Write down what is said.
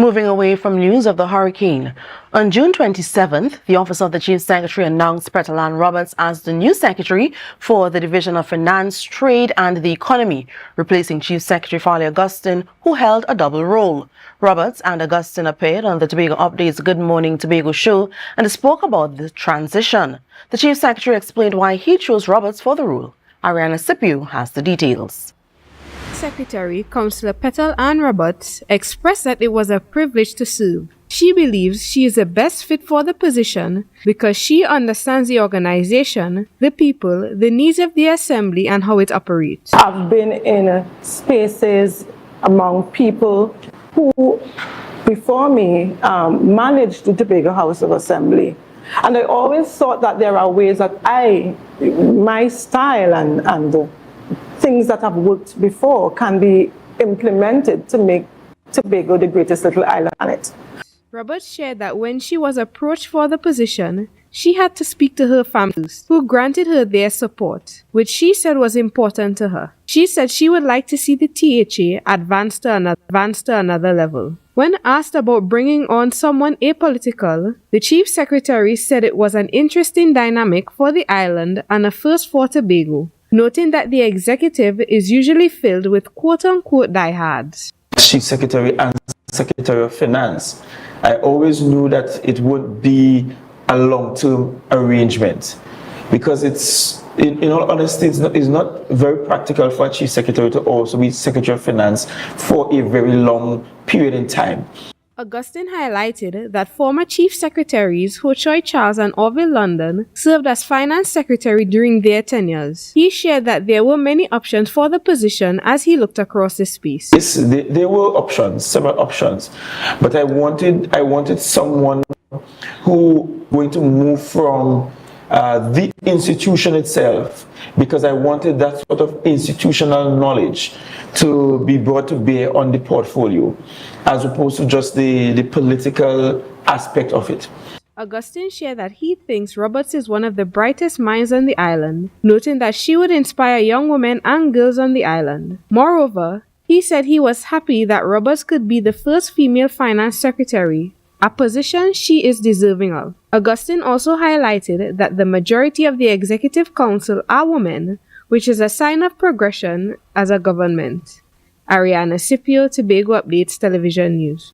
Moving away from news of the hurricane, on June 27th, the Office of the Chief Secretary announced Petal-Ann Roberts as the new Secretary for the Division of Finance, Trade and the Economy, replacing Chief Secretary Farley Augustine, who held a double role. Roberts and Augustine appeared on the Tobago Update's Good Morning Tobago show and spoke about the transition. The Chief Secretary explained why he chose Roberts for the role. Ariana Scipio has the details. Secretary Councillor Petal-Ann Roberts expressed that it was a privilege to serve. She believes she is the best fit for the position because she understands the organization, the people, the needs of the assembly and how it operates. I've been in spaces among people who, before me, managed the Tobago House of Assembly. And I always thought that there are ways that my style and things that have worked before can be implemented to make Tobago the greatest little island on it. Roberts shared that when she was approached for the position, she had to speak to her family, who granted her their support, which she said was important to her. She said she would like to see the THA advance to another level. When asked about bringing on someone apolitical, the Chief Secretary said it was an interesting dynamic for the island and a first for Tobago, noting that the executive is usually filled with quote-unquote diehards. Chief Secretary and Secretary of Finance, I always knew that it would be a long-term arrangement because it's, in all honesty, it's not very practical for a Chief Secretary to also be Secretary of Finance for a very long period in time. Augustine highlighted that former Chief Secretaries Ho Choi Charles and Orville London served as Finance Secretary during their tenures. He shared that there were many options for the position as he looked across the space. Yes, there were options, several options, but I wanted someone who going to move from the institution itself, because I wanted that sort of institutional knowledge to be brought to bear on the portfolio, as opposed to just the political aspect of it. Augustine shared that he thinks Roberts is one of the brightest minds on the island, noting that she would inspire young women and girls on the island. Moreover, he said he was happy that Roberts could be the first female finance secretary, a position she is deserving of. Augustine also highlighted that the majority of the Executive Council are women, which is a sign of progression as a government. Ariana Scipio, Tobago Updates Television News.